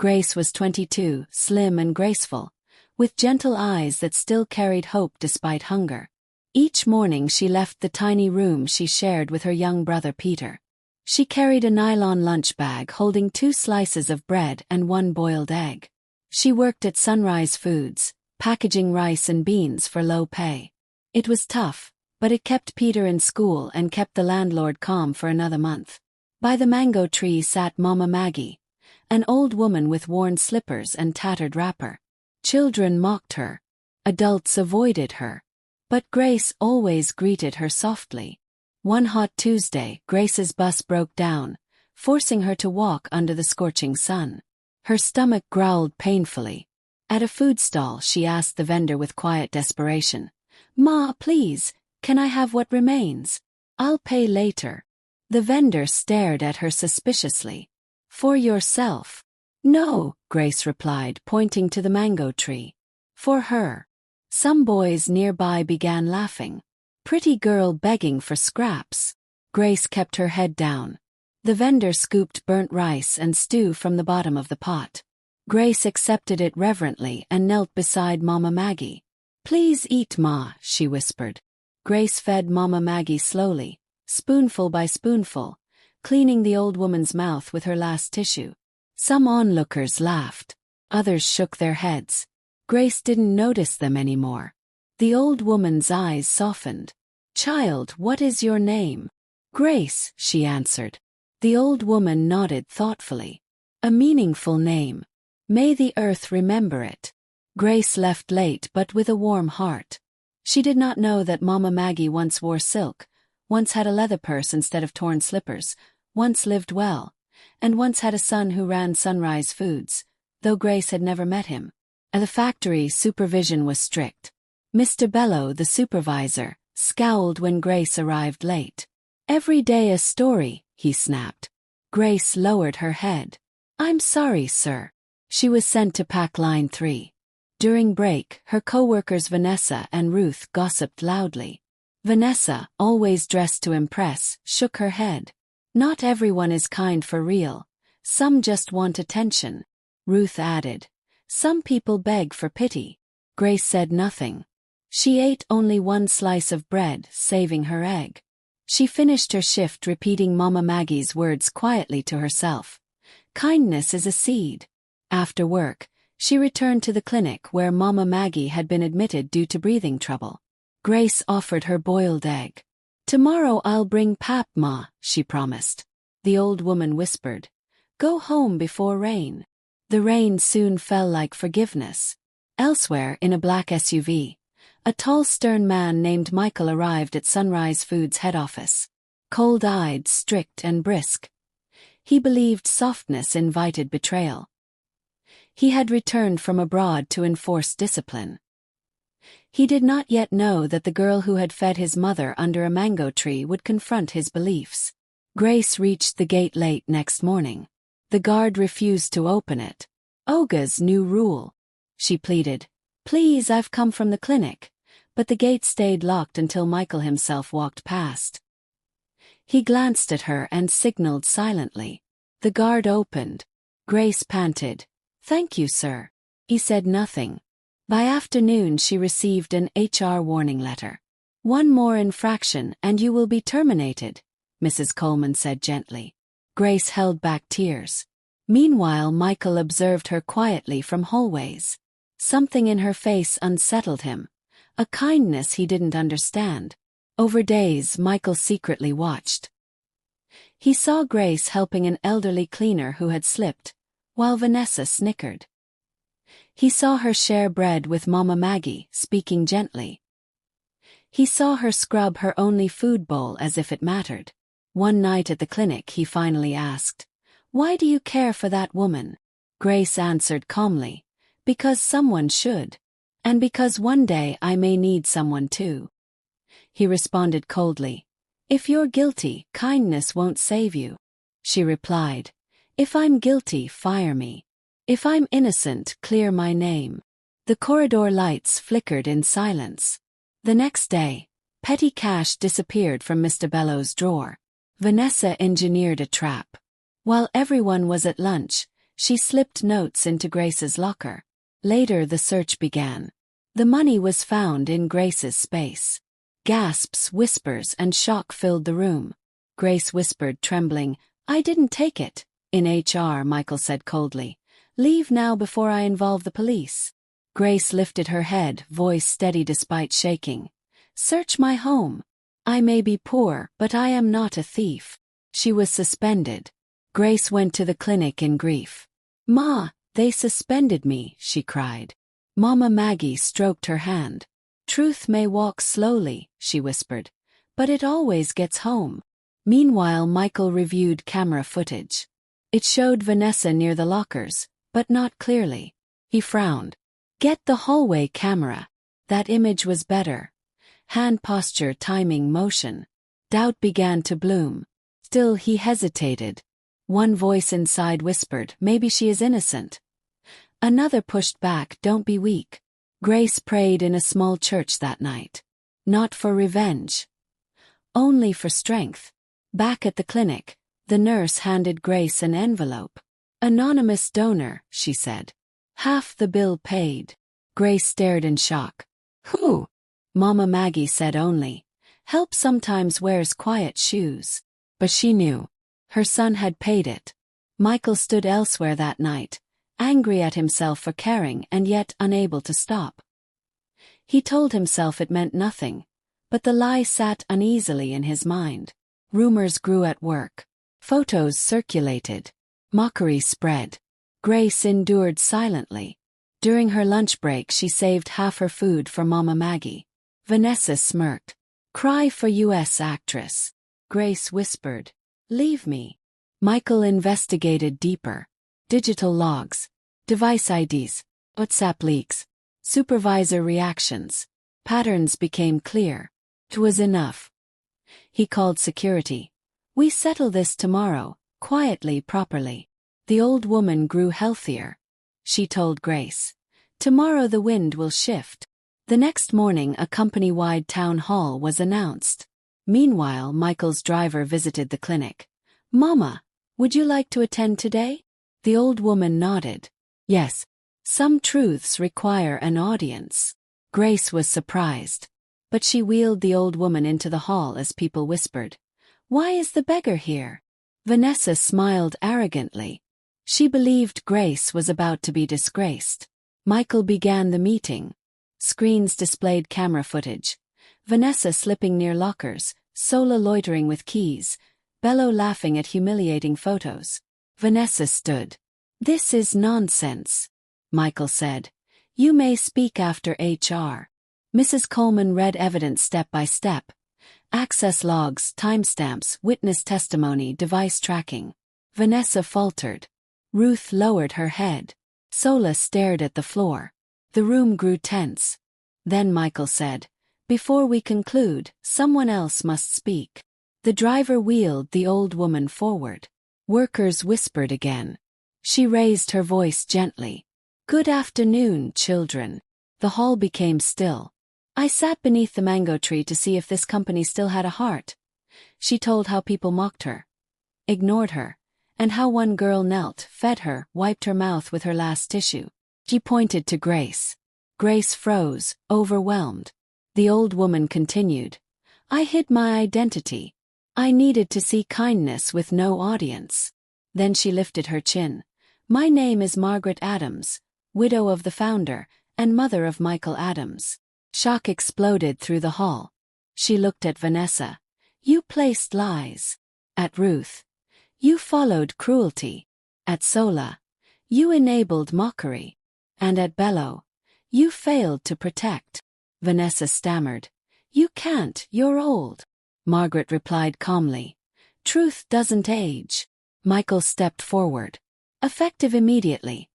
Grace was 22, slim and graceful, with gentle eyes that still carried hope despite hunger. Each morning she left the tiny room she shared with her young brother Peter. She carried a nylon lunch bag holding 2 slices of bread and 1 boiled egg. She worked at Sunrise Foods, packaging rice and beans for low pay. It was tough, but it kept Peter in school and kept the landlord calm for another month. By the mango tree sat Mama Maggie, an old woman with worn slippers and tattered wrapper. Children mocked her. Adults avoided her. But Grace always greeted her softly. One hot Tuesday, Grace's bus broke down, forcing her to walk under the scorching sun. Her stomach growled painfully. At a food stall, she asked the vendor with quiet desperation, "Ma, please, can I have what remains? I'll pay later." The vendor stared at her suspiciously. "For yourself?" "No," Grace replied, pointing to the mango tree. "For her." Some boys nearby began laughing. Pretty girl begging for scraps. Grace kept her head down. The vendor scooped burnt rice and stew from the bottom of the pot. Grace accepted it reverently and knelt beside Mama Maggie. "Please eat, Ma," she whispered. Grace fed Mama Maggie slowly, spoonful by spoonful, cleaning the old woman's mouth with her last tissue. Some onlookers laughed. Others shook their heads. Grace didn't notice them anymore. The old woman's eyes softened. "Child, what is your name?" "Grace," she answered. The old woman nodded thoughtfully. "A meaningful name. May the earth remember it." Grace left late but with a warm heart. She did not know that Mama Maggie once wore silk, once had a leather purse instead of torn slippers, once lived well, and once had a son who ran Sunrise Foods, though Grace had never met him. At the factory, supervision was strict. Mr. Bello, the supervisor, scowled when Grace arrived late. "Every day a story," he snapped. Grace lowered her head. "I'm sorry, sir." She was sent to pack line 3. During break, her co-workers Vanessa and Ruth gossiped loudly. Vanessa, always dressed to impress, shook her head. "Not everyone is kind for real. Some just want attention." Ruth added, "Some people beg for pity." Grace said nothing. She ate only 1 slice of bread, saving her egg. She finished her shift repeating Mama Maggie's words quietly to herself. "Kindness is a seed." After work, she returned to the clinic where Mama Maggie had been admitted due to breathing trouble. Grace offered her boiled egg. "Tomorrow I'll bring pap, Ma," she promised. The old woman whispered, "Go home before rain." The rain soon fell like forgiveness. Elsewhere, in a black SUV, a tall stern man named Michael arrived at Sunrise Foods head office. Cold-eyed, strict and brisk. He believed softness invited betrayal. He had returned from abroad to enforce discipline. He did not yet know that the girl who had fed his mother under a mango tree would confront his beliefs. Grace reached the gate late next morning. The guard refused to open it. "Olga's new rule," she pleaded. "Please, I've come from the clinic." But the gate stayed locked until Michael himself walked past. He glanced at her and signaled silently. The guard opened. Grace panted. "Thank you, sir." He said nothing. By afternoon she received an HR warning letter. "One more infraction and you will be terminated," Mrs. Coleman said gently. Grace held back tears. Meanwhile, Michael observed her quietly from hallways. Something in her face unsettled him, a kindness he didn't understand. Over days, Michael secretly watched. He saw Grace helping an elderly cleaner who had slipped, while Vanessa snickered. He saw her share bread with Mama Maggie, speaking gently. He saw her scrub her only food bowl as if it mattered. One night at the clinic he finally asked, "Why do you care for that woman?" Grace answered calmly, "Because someone should. And because one day I may need someone too." He responded coldly, "If you're guilty, kindness won't save you." She replied, "If I'm guilty, fire me. If I'm innocent, clear my name." The corridor lights flickered in silence. The next day, petty cash disappeared from Mr. Bello's drawer. Vanessa engineered a trap. While everyone was at lunch, She slipped notes into Grace's locker. Later the search began. The money was found in Grace's space. Gasps, whispers, and shock filled the room. Grace whispered, trembling, "I didn't take it." "In HR," Michael said coldly. "Leave now before I involve the police." Grace lifted her head, voice steady despite shaking. "Search my home. I may be poor, but I am not a thief." She was suspended. Grace went to the clinic in grief. "Ma, they suspended me," she cried. Mama Maggie stroked her hand. "Truth may walk slowly," she whispered, "but it always gets home." Meanwhile, Michael reviewed camera footage. It showed Vanessa near the lockers, but not clearly. He frowned. "Get the hallway camera." That image was better. Hand posture, timing, motion. Doubt began to bloom. Still he hesitated. One voice inside whispered, "Maybe she is innocent." Another pushed back, "Don't be weak." Grace prayed in a small church that night. Not for revenge. Only for strength. Back at the clinic, the nurse handed Grace an envelope. "Anonymous donor," she said. "Half the bill paid." Grace stared in shock. "Who?" Mama Maggie said only, "Help sometimes wears quiet shoes." But she knew. Her son had paid it. Michael stood elsewhere that night, angry at himself for caring and yet unable to stop. He told himself it meant nothing, but the lie sat uneasily in his mind. Rumors grew at work. Photos circulated. Mockery spread. Grace endured silently. During her lunch break she saved half her food for Mama Maggie. Vanessa smirked. "Cry for US actress." Grace whispered, "Leave me." Michael investigated deeper. Digital logs, device IDs, WhatsApp leaks, supervisor reactions. Patterns became clear. It was enough. He called security. "We settle this tomorrow, quietly, properly." The old woman grew healthier. She told Grace, "Tomorrow the wind will shift." The next morning a company-wide town hall was announced. Meanwhile, Michael's driver visited the clinic. "Mama, would you like to attend today?" The old woman nodded. "Yes. Some truths require an audience." Grace was surprised. But she wheeled the old woman into the hall as people whispered, "Why is the beggar here?" Vanessa smiled arrogantly. She believed Grace was about to be disgraced. Michael began the meeting. Screens displayed camera footage. Vanessa slipping near lockers, Sola loitering with keys, Bello laughing at humiliating photos. Vanessa stood. "This is nonsense," Michael said. "You may speak after HR." Mrs. Coleman read evidence step by step. Access logs, timestamps, witness testimony, device tracking. Vanessa faltered. Ruth lowered her head. Sola stared at the floor. The room grew tense. Then Michael said, "Before we conclude, someone else must speak." The driver wheeled the old woman forward. Workers whispered again. She raised her voice gently. "Good afternoon, children." The hall became still. "I sat beneath the mango tree to see if this company still had a heart." She told how people mocked her, ignored her, and how one girl knelt, fed her, wiped her mouth with her last tissue. She pointed to Grace. Grace froze, overwhelmed. The old woman continued, "I hid my identity. I needed to see kindness with no audience." Then she lifted her chin. "My name is Margaret Adams, widow of the founder, and mother of Michael Adams." Shock exploded through the hall. She looked at Vanessa. "You placed lies." At Ruth. "You followed cruelty." At Sola. "You enabled mockery." And at Bello. "You failed to protect." Vanessa stammered. "You can't, you're old." Margaret replied calmly. "Truth doesn't age." Michael stepped forward. "Effective immediately.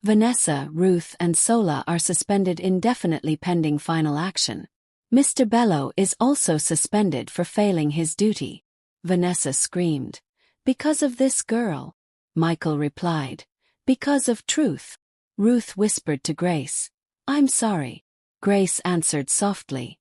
Vanessa, Ruth, and Sola are suspended indefinitely pending final action. Mr. Bello is also suspended for failing his duty." Vanessa screamed. "Because of this girl." Michael replied. "Because of truth." Ruth whispered to Grace. "I'm sorry." Grace answered softly.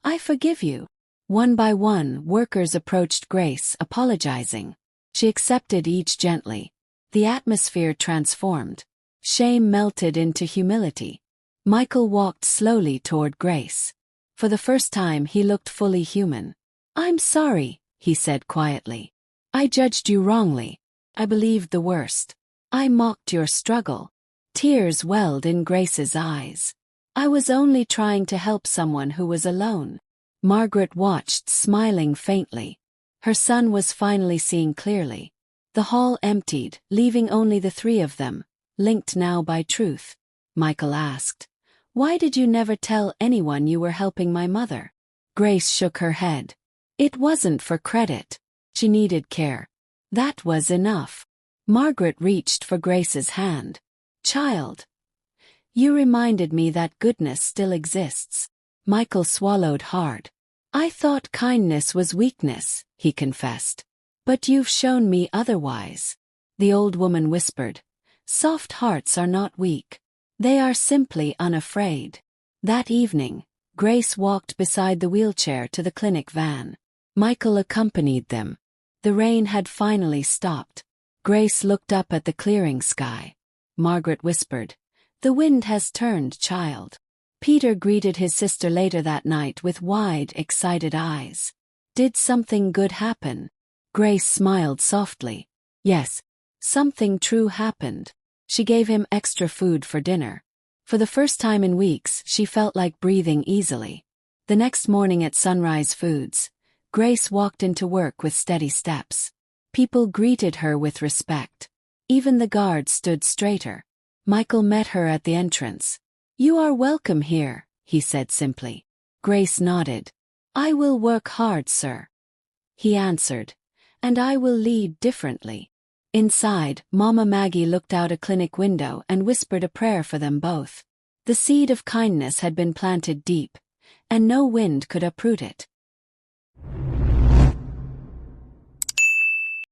"I forgive you." One by one, workers approached Grace, apologizing. She accepted each gently. The atmosphere transformed. Shame melted into humility. Michael walked slowly toward Grace. For the first time he looked fully human. "I'm sorry," he said quietly. "I judged you wrongly. I believed the worst. I mocked your struggle." Tears welled in Grace's eyes. "I was only trying to help someone who was alone." Margaret watched, smiling faintly. Her son was finally seeing clearly. The hall emptied, leaving only the three of them, linked now by truth. Michael asked, "Why did you never tell anyone you were helping my mother?" Grace shook her head. "It wasn't for credit. She needed care. That was enough." Margaret reached for Grace's hand. "Child, you reminded me that goodness still exists." Michael swallowed hard. "I thought kindness was weakness," he confessed. "But you've shown me otherwise." The old woman whispered, "Soft hearts are not weak. They are simply unafraid." That evening, Grace walked beside the wheelchair to the clinic van. Michael accompanied them. The rain had finally stopped. Grace looked up at the clearing sky. Margaret whispered, "The wind has turned, child." Peter greeted his sister later that night with wide, excited eyes. "Did something good happen?" Grace smiled softly. "Yes, something true happened." She gave him extra food for dinner. For the first time in weeks, she felt like breathing easily. The next morning at Sunrise Foods, Grace walked into work with steady steps. People greeted her with respect. Even the guards stood straighter. Michael met her at the entrance. "You are welcome here," he said simply. Grace nodded. "I will work hard, sir," he answered, "and I will lead differently." Inside, Mama Maggie looked out a clinic window and whispered a prayer for them both. The seed of kindness had been planted deep, and no wind could uproot it.